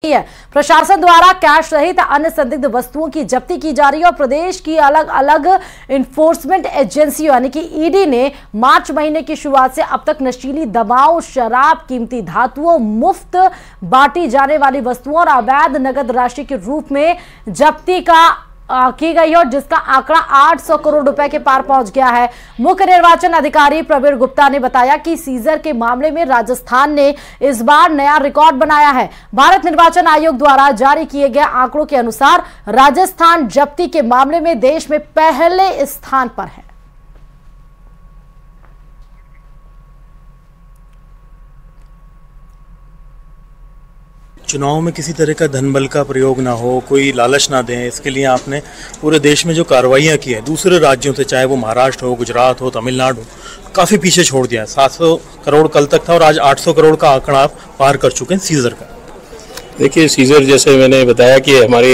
है। प्रशासन द्वारा कैश सहित अन्य संदिग्ध वस्तुओं की जब्ती की जा रही है और प्रदेश की अलग अलग इन्फोर्समेंट एजेंसियों यानी कि ईडी ने मार्च महीने की शुरुआत से अब तक नशीली दवाओं, शराब, कीमती धातुओं, मुफ्त बांटी जाने वाली वस्तुओं और अवैध नगद राशि के रूप में जब्ती की गई है और जिसका आंकड़ा 800 करोड़ रुपए के पार पहुंच गया है। मुख्य निर्वाचन अधिकारी प्रवीण गुप्ता ने बताया कि सीजर के मामले में राजस्थान ने इस बार नया रिकॉर्ड बनाया है। भारत निर्वाचन आयोग द्वारा जारी किए गए आंकड़ों के अनुसार राजस्थान जब्ती के मामले में देश में पहले स्थान पर है। चुनाव में किसी तरह का धन बल का प्रयोग ना हो, कोई लालच ना दें, इसके लिए आपने पूरे देश में जो कार्रवाइयाँ की हैं दूसरे राज्यों से, चाहे वो महाराष्ट्र हो, गुजरात हो, तमिलनाडु हो, काफ़ी पीछे छोड़ दिया है। 700 करोड़ कल तक था और आज 800 करोड़ का आंकड़ा आप पार कर चुके हैं सीजर का। देखिए, सीजर जैसे मैंने बताया कि हमारे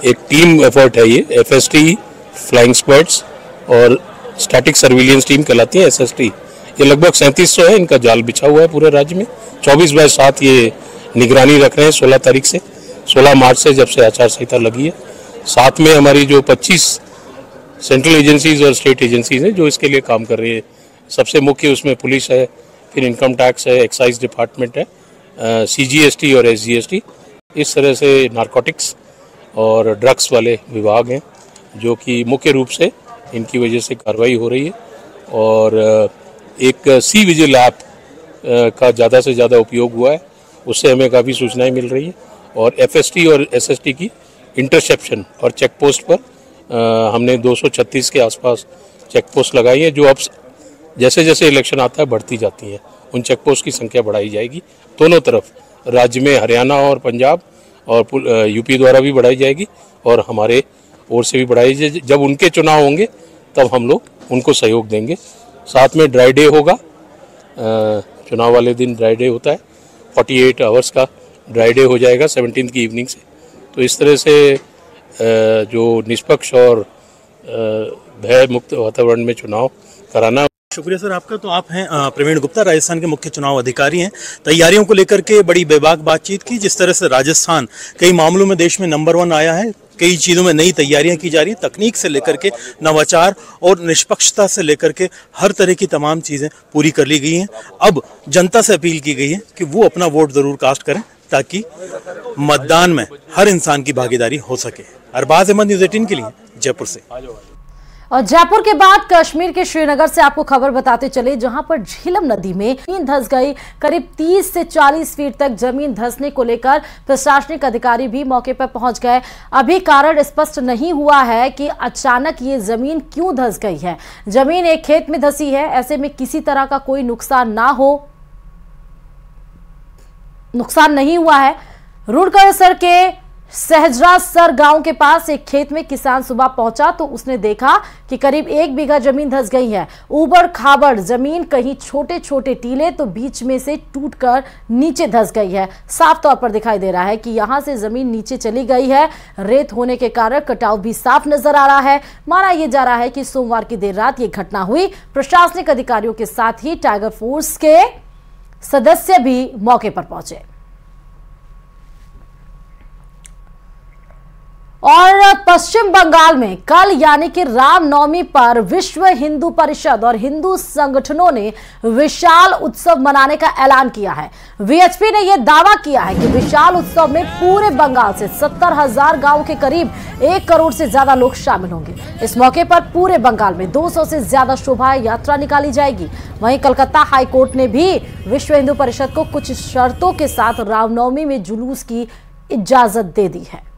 एक टीम एफर्ट है, ये FST, फ्लाइंग स्क्वाड्स और स्टैटिक सर्विलियंस टीम कहलाती है SST। ये लगभग 3700 है, इनका जाल बिछा हुआ है पूरे राज्य में। 24/7 ये निगरानी रख रहे हैं 16 मार्च से, जब से आचार संहिता लगी है। साथ में हमारी जो 25 सेंट्रल एजेंसीज और स्टेट एजेंसीज हैं जो इसके लिए काम कर रही है। सबसे मुख्य उसमें पुलिस है, फिर इनकम टैक्स है, एक्साइज डिपार्टमेंट है, CGST और SGST। इस तरह से नारकोटिक्स और ड्रग्स वाले विभाग हैं जो कि मुख्य रूप से इनकी वजह से कार्रवाई हो रही है। और एक सी विजिल ऐप का ज़्यादा से ज़्यादा उपयोग हुआ है, उससे हमें काफ़ी सूचनाएं मिल रही हैं। और FST और SST की इंटरसेप्शन और चेक पोस्ट पर हमने 236 के आसपास चेक पोस्ट लगाई है, जो अब जैसे जैसे इलेक्शन आता है बढ़ती जाती हैं। उन चेक पोस्ट की संख्या बढ़ाई जाएगी दोनों तरफ, राज्य में हरियाणा और पंजाब और UP द्वारा भी बढ़ाई जाएगी और हमारे ओर से भी बढ़ाई जाएगी। जब उनके चुनाव होंगे तब हम लोग उनको सहयोग देंगे। साथ में ड्राई डे होगा, चुनाव वाले दिन ड्राई डे होता है, 48 आवर्स का ड्राई डे हो जाएगा 17 की इवनिंग से। तो इस तरह से जो निष्पक्ष और भय मुक्त वातावरण में चुनाव कराना। शुक्रिया सर आपका। तो आप हैं प्रवीण गुप्ता, राजस्थान के मुख्य चुनाव अधिकारी हैं। तैयारियों को लेकर के बड़ी बेबाक बातचीत की, जिस तरह से राजस्थान कई मामलों में देश में नंबर 1 आया है, कई चीज़ों में नई तैयारियां की जा रही हैं, तकनीक से लेकर के नवाचार और निष्पक्षता से लेकर के हर तरह की तमाम चीज़ें पूरी कर ली गई हैं। अब जनता से अपील की गई है कि वो अपना वोट ज़रूर कास्ट करें ताकि मतदान में हर इंसान की भागीदारी हो सके। अरबाज अहमद, न्यूज़ 18 के लिए जयपुर से। और जयपुर के बाद कश्मीर के श्रीनगर से आपको खबर बताते चले, जहां पर झीलम नदी में जमीन धंस गई। करीब 30 से 40 फीट तक जमीन धंसने को लेकर प्रशासनिक अधिकारी भी मौके पर पहुंच गए। अभी कारण स्पष्ट नहीं हुआ है कि अचानक ये जमीन क्यों धंस गई है। जमीन एक खेत में धंसी है, ऐसे में किसी तरह का कोई नुकसान नहीं हुआ है। रूड़कसर के सहजरासर गांव के पास एक खेत में किसान सुबह पहुंचा तो उसने देखा कि करीब 1 बीघा जमीन धंस गई है। ऊबड़ खाबड़ जमीन, कहीं छोटे छोटे टीले तो बीच में से टूटकर नीचे धंस गई है। साफ तौर पर दिखाई दे रहा है कि यहां से जमीन नीचे चली गई है। रेत होने के कारण कटाव भी साफ नजर आ रहा है। माना यह जा रहा है कि सोमवार की देर रात ये घटना हुई। प्रशासनिक अधिकारियों के साथ ही टाइगर फोर्स के सदस्य भी मौके पर पहुंचे। और पश्चिम बंगाल में कल यानी कि रामनवमी पर विश्व हिंदू परिषद और हिंदू संगठनों ने विशाल उत्सव मनाने का ऐलान किया है। VHP ने यह दावा किया है कि विशाल उत्सव में पूरे बंगाल से 70,000 गांवों के करीब 1 करोड़ से ज्यादा लोग शामिल होंगे। इस मौके पर पूरे बंगाल में 200 से ज्यादा शोभा यात्रा निकाली जाएगी। वहीं कलकत्ता हाईकोर्ट ने भी विश्व हिंदू परिषद को कुछ शर्तों के साथ रामनवमी में जुलूस की इजाजत दे दी है।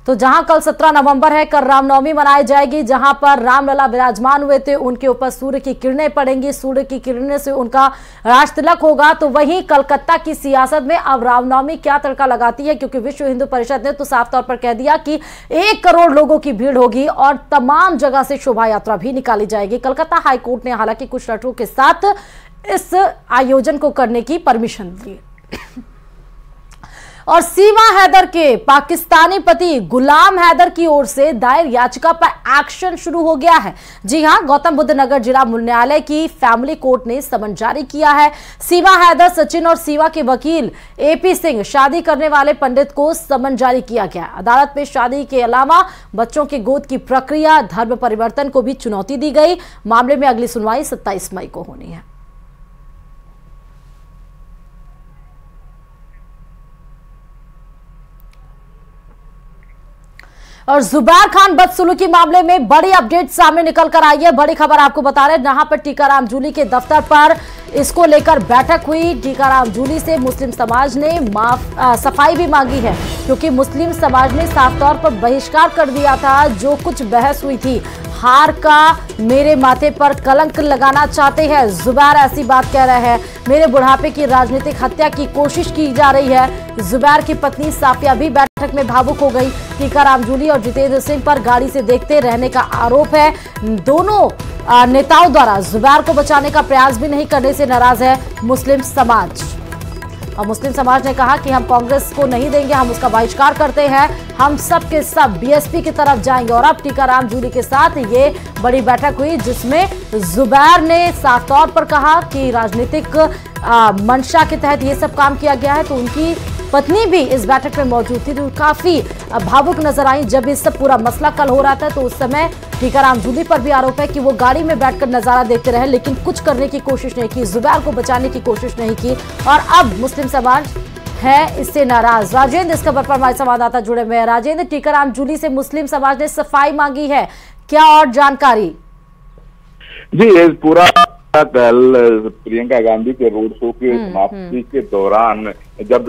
तो जहां कल 17 नवंबर है, कल रामनवमी मनाई जाएगी, जहां पर रामलला विराजमान हुए थे, उनके ऊपर सूर्य की किरणें पड़ेंगी, सूर्य की किरणें से उनका राज तिलक होगा। तो वहीं कलकत्ता की सियासत में अब रामनवमी क्या तड़का लगाती है, क्योंकि विश्व हिंदू परिषद ने तो साफ तौर पर कह दिया कि 1 करोड़ लोगों की भीड़ होगी और तमाम जगह से शोभा यात्रा भी निकाली जाएगी। कलकत्ता हाईकोर्ट ने हालांकि कुछ शर्तों के साथ इस आयोजन को करने की परमिशन दी। और सीमा हैदर के पाकिस्तानी पति गुलाम हैदर की ओर से दायर याचिका पर एक्शन शुरू हो गया है। जी हां, गौतम बुद्ध नगर जिला न्यायालय की फैमिली कोर्ट ने समन जारी किया है। सीमा हैदर, सचिन और सीमा के वकील एपी सिंह शादी करने वाले पंडित को समन जारी किया गया। अदालत में शादी के अलावा बच्चों के गोद की प्रक्रिया, धर्म परिवर्तन को भी चुनौती दी गई। मामले में अगली सुनवाई 27 मई को होनी है। और जुबैर खान बदसलूकी मामले में बड़ी अपडेट सामने निकल कर आई है। बड़ी खबर आपको बता रहे हैं, जहां पर टीकाराम जूली के दफ्तर पर इसको लेकर बैठक हुई। टीकाराम जूली से मुस्लिम समाज ने सफाई भी मांगी है, क्योंकि मुस्लिम समाज ने साफ तौर पर बहिष्कार कर दिया था। जो कुछ बहस हुई थी, हार का मेरे माथे पर कलंक लगाना चाहते हैं जुबैर, ऐसी बात कह रहे हैं। मेरे बुढ़ापे की राजनीतिक हत्या की कोशिश की जा रही है। जुबैर की पत्नी साफिया भी बैठक में भावुक हो गई। टीकाराम जूली और जितेंद्र सिंह पर गाड़ी से देखते रहने का आरोप है। दोनों नेताओं द्वारा जुबैर को बचाने का प्रयास भी नहीं करने से नाराज है मुस्लिम समाज। और मुस्लिम समाज ने कहा कि हम कांग्रेस को नहीं देंगे, हम उसका बहिष्कार करते हैं, हम सब के सब बीएसपी की तरफ जाएंगे। और अब टीकाराम जूली के साथ ये बड़ी बैठक हुई, जिसमें जुबैर ने साफ तौर पर कहा कि राजनीतिक मंशा के तहत ये सब काम किया गया है। तो उनकी पत्नी भी इस बैठक में मौजूद थी, तो काफी भावुक नजर आई जब ये सब पूरा मसला कल हो रहा था। तो उस समय टीकाराम जूली पर भी आरोप है कि वो गाड़ी में बैठकर नजारा देखते रहे, लेकिन कुछ करने की कोशिश नहीं की, जुबैर को बचाने की कोशिश नहीं की। और अब मुस्लिम समाज है इससे नाराज। राजेंद्र इस खबर पर हमारे संवाददाता जुड़े हुए हैं। राजेंद्र, टीकाराम जूली से मुस्लिम समाज ने सफाई मांगी है, क्या और जानकारी? जी, ये पूरा कल प्रियंका गांधी के रोड शो के समाप्ति के दौरान जब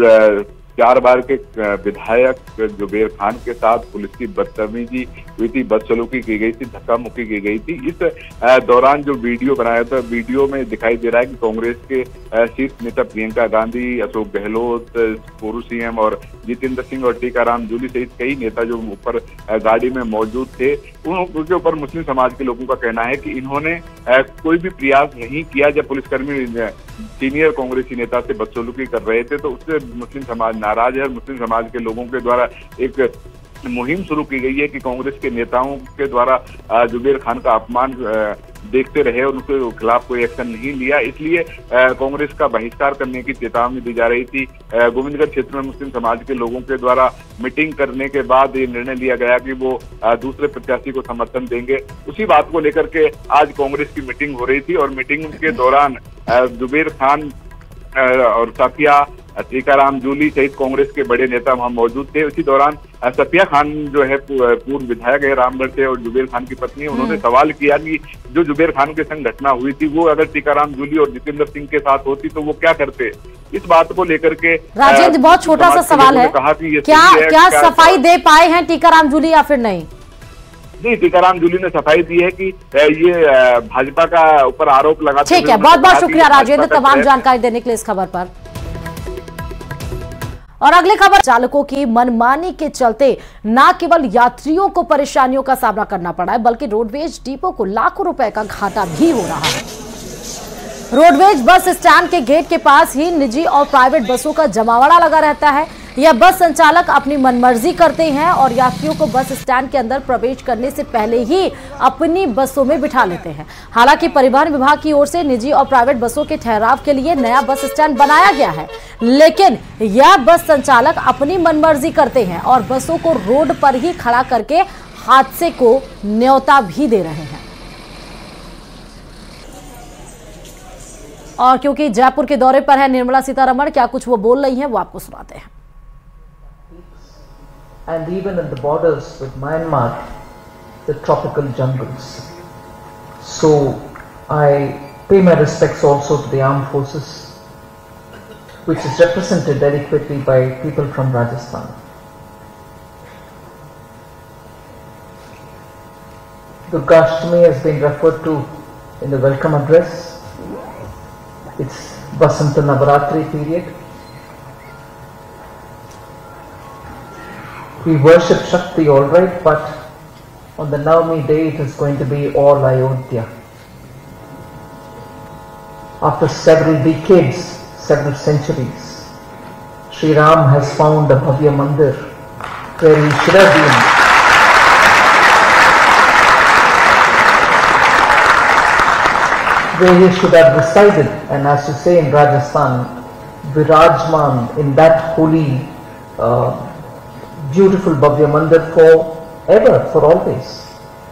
4 बार के विधायक जुबैर खान के साथ पुलिस की बदतमीजी हुई थी, बदसलूकी की गई थी, धक्का मुक्की की गई थी, इस दौरान जो वीडियो बनाया था, वीडियो में दिखाई दे रहा है कि कांग्रेस के शीर्ष नेता प्रियंका गांधी, अशोक गहलोत, पूर्व सीएम और जितेंद्र सिंह और टीकाराम जूली सहित कई नेता जो ऊपर गाड़ी में मौजूद थे, उनके ऊपर मुस्लिम समाज के लोगों का कहना है कि इन्होंने कोई भी प्रयास नहीं किया। जब पुलिसकर्मी सीनियर कांग्रेसी नेता से बदसलूकी कर रहे थे, तो उससे मुस्लिम समाज नाराज है। मुस्लिम समाज के लोगों के द्वारा एक मुहिम शुरू की गई है कि कांग्रेस के नेताओं के द्वारा जुबैर खान का अपमान देखते रहे और उनके खिलाफ कोई एक्शन नहीं लिया, इसलिए कांग्रेस का बहिष्कार करने की चेतावनी दी जा रही थी। गोविंदगढ़ क्षेत्र में मुस्लिम समाज के लोगों के द्वारा मीटिंग करने के बाद ये निर्णय लिया गया कि वो दूसरे प्रत्याशी को समर्थन देंगे। उसी बात को लेकर के आज कांग्रेस की मीटिंग हो रही थी और मीटिंग के दौरान जुबैर खान और साफिया, टीकाराम जूली सहित कांग्रेस के बड़े नेता वहां मौजूद थे। उसी दौरान सफिया खान जो है पूर्व विधायक है रामगढ़ से और जुबैर खान की पत्नी, उन्होंने सवाल किया कि जो जुबैर खान के संग घटना हुई थी वो अगर टीकाराम जूली और जितेंद्र सिंह के साथ होती तो वो क्या करते। इस बात को लेकर के राजेंद्र, बहुत छोटा सा सवाल है, क्या सफाई दे पाए हैं टीकाराम जूली या फिर नहीं? नहीं, टीकाराम जूली ने सफाई दी है कि ये भाजपा का ऊपर आरोप लगाते। ठीक है, बहुत बहुत शुक्रिया राजेंद्र तमाम जानकारी देने के लिए इस खबर पर। और अगली खबर, चालकों की मनमानी के चलते न केवल यात्रियों को परेशानियों का सामना करना पड़ा है, बल्कि रोडवेज डिपो को लाखों रुपए का घाटा भी हो रहा है। रोडवेज बस स्टैंड के गेट के पास ही निजी और प्राइवेट बसों का जमावड़ा लगा रहता है। यह बस संचालक अपनी मनमर्जी करते हैं और यात्रियों को बस स्टैंड के अंदर प्रवेश करने से पहले ही अपनी बसों में बिठा लेते हैं। हालांकि परिवहन विभाग की ओर से निजी और प्राइवेट बसों के ठहराव के लिए नया बस स्टैंड बनाया गया है, लेकिन यह बस संचालक अपनी मनमर्जी करते हैं और बसों को रोड पर ही खड़ा करके हादसे को न्योता भी दे रहे हैं। और क्योंकि जयपुर के दौरे पर है निर्मला सीतारमण, क्या कुछ वो बोल रही हैं वो आपको सुनाते हैं। And even at the borders with Myanmar, the tropical jungles. So I pay my respects also to the armed forces, which is represented adequately by people from Rajasthan. Durgashtami has been referred to in the welcome address. It's Vasanta Navaratri period. We worship Shakti all right, but on the Navami day it is going to be all Ayodhya. After several decades, several centuries, Sri Ram has found a Bhavya Mandir where he should have been. Where he should have resided, and as you say in Rajasthan, Virajman in that holy, beautiful Bhavya Mandir forever, for always.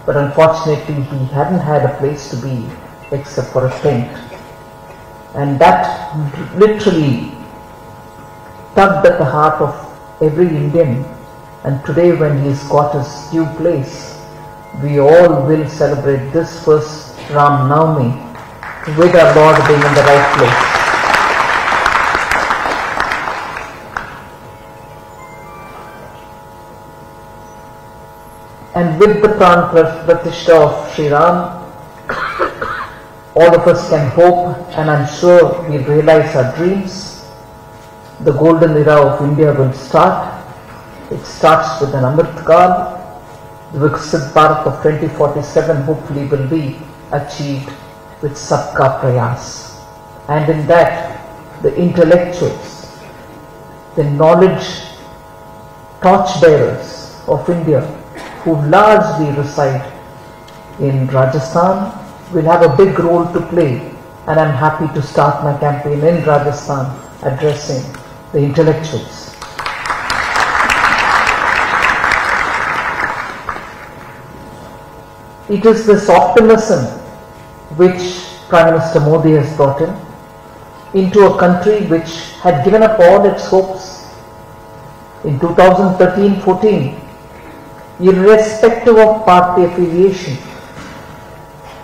But unfortunately, he hadn't had a place to be except for a tent. And that literally tugged at the heart of every Indian. And today, when he's got his due place, we all will celebrate this first Ram Navami with our Lord being in the right place. And with the Pran Pratishtha of Sri Ram, all of us can hope, and I'm sure we'll realize our dreams. The golden era of India will start. It starts with an Amrit Kaal. The Viksit Bharat of 2047 hopefully will be achieved with Sabka Prayas. And in that, the intellectuals, the knowledge torchbearers of India, who largely reside in Rajasthan, will have a big role to play, and I'm happy to start my campaign in Rajasthan addressing the intellectuals. It is this optimism which Prime Minister Modi has brought into a country which had given up all its hopes. In 2013-14, irrespective of party affiliation,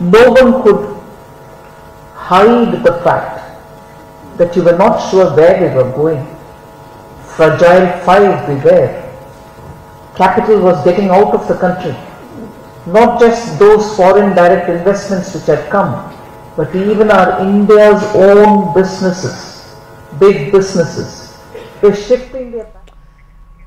no one could hide the fact that you were not sure where we were going. Fragile 5 we were. Capital was getting out of the country. Not just those foreign direct investments which had come, but even our India's own businesses, big businesses, were shifting their.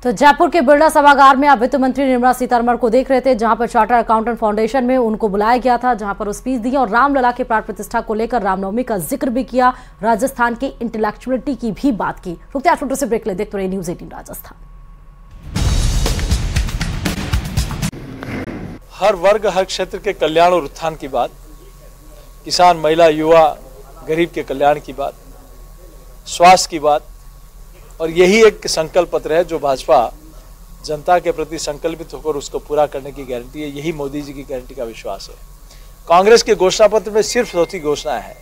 तो जयपुर के बिरला सभागार में आप वित्त मंत्री निर्मला सीतारमण को देख रहे थे, जहां पर चार्टर्ड अकाउंटेंट फाउंडेशन में उनको बुलाया गया था, जहां पर वो स्पीच दी और रामलला के प्राण प्रतिष्ठा को लेकर रामनवमी का जिक्र भी किया, राजस्थान की इंटेलेक्चुअलिटी की भी बात की। रुकते हैं छोटे से ब्रेक ले, देखते रहिए न्यूज़ 18 राजस्थान। हर वर्ग हर क्षेत्र के कल्याण और उत्थान की बात, किसान, महिला, युवा, गरीब के कल्याण की बात, स्वास्थ्य की बात, और यही एक संकल्प पत्र है जो भाजपा जनता के प्रति संकल्पित होकर उसको पूरा करने की गारंटी है। यही मोदी जी की गारंटी का विश्वास है। कांग्रेस के घोषणा पत्र में सिर्फ चौथी घोषणाएं हैं,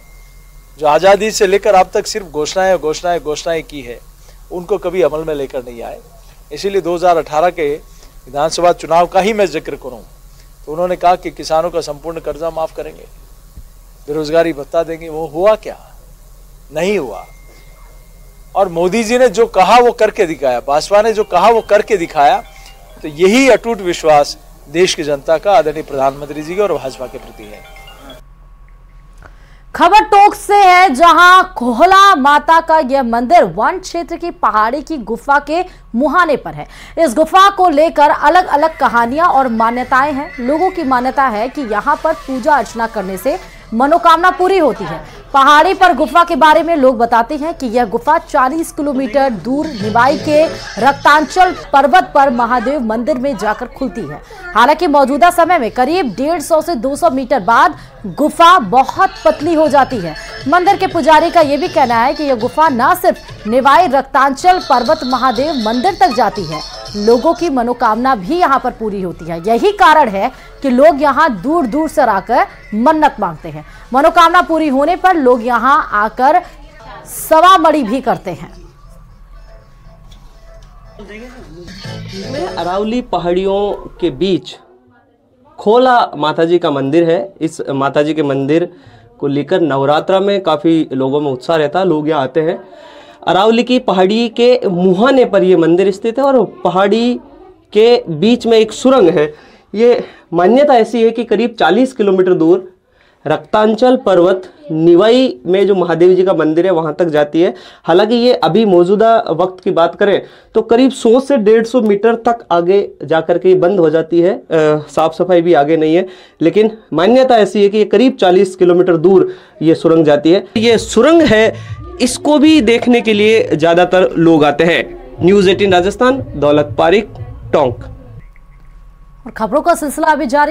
जो आज़ादी से लेकर अब तक सिर्फ घोषणाएं की है, उनको कभी अमल में लेकर नहीं आए। इसीलिए 2018 के विधानसभा चुनाव का ही मैं जिक्र करूँ तो उन्होंने कहा कि किसानों का संपूर्ण कर्जा माफ करेंगे, बेरोजगारी भत्ता देंगे। वो हुआ क्या? नहीं हुआ। और मोदी जी ने जो कहा वो करके दिखाया, भाजपा ने जो कहा वो करके दिखाया। तो यही अटूट विश्वास देश की जनता का आदरणीय प्रधानमंत्री जी के और भाजपा के प्रति है। खबर टोंक से है, जहां कोहला माता का यह मंदिर वन क्षेत्र की पहाड़ी की गुफा के मुहाने पर है। इस गुफा को लेकर अलग अलग कहानियां और मान्यताएं हैं। लोगों की मान्यता है कि यहां पर पूजा अर्चना करने से मनोकामना पूरी होती है। पहाड़ी पर गुफा के बारे में लोग बताते हैं कि यह गुफा 40 किलोमीटर दूर निवाई के रक्तांचल पर्वत पर महादेव मंदिर में जाकर खुलती है। हालांकि मौजूदा समय में करीब 150 से 200 मीटर बाद गुफा बहुत पतली हो जाती है। मंदिर के पुजारी का यह भी कहना है कि यह गुफा न सिर्फ निवाई रक्तांचल पर्वत महादेव मंदिर तक जाती है, लोगों की मनोकामना भी यहाँ पर पूरी होती है। यही कारण है कि लोग यहाँ दूर दूर से आकर मन्नत मांगते हैं। मनोकामना पूरी होने पर लोग यहाँ आकर सवा मणि भी करते हैं। अरावली पहाड़ियों के बीच खोला माताजी का मंदिर है। इस माताजी के मंदिर को लेकर नवरात्रा में काफ़ी लोगों में उत्साह रहता है, लोग यहाँ आते हैं। अरावली की पहाड़ी के मुहाने पर यह मंदिर स्थित है और पहाड़ी के बीच में एक सुरंग है। ये मान्यता ऐसी है कि करीब 40 किलोमीटर दूर रक्तांचल पर्वत निवाई में जो महादेव जी का मंदिर है वहां तक जाती है। हालांकि ये अभी मौजूदा वक्त की बात करें तो करीब 100 से 150 मीटर तक आगे जाकर के बंद हो जाती है। साफ सफाई भी आगे नहीं है, लेकिन मान्यता ऐसी है कि ये करीब 40 किलोमीटर दूर ये सुरंग जाती है। ये सुरंग है, इसको भी देखने के लिए ज्यादातर लोग आते हैं। न्यूज़ 18 राजस्थान, दौलत पारिक, टोंक। और खबरों का सिलसिला अभी जारी।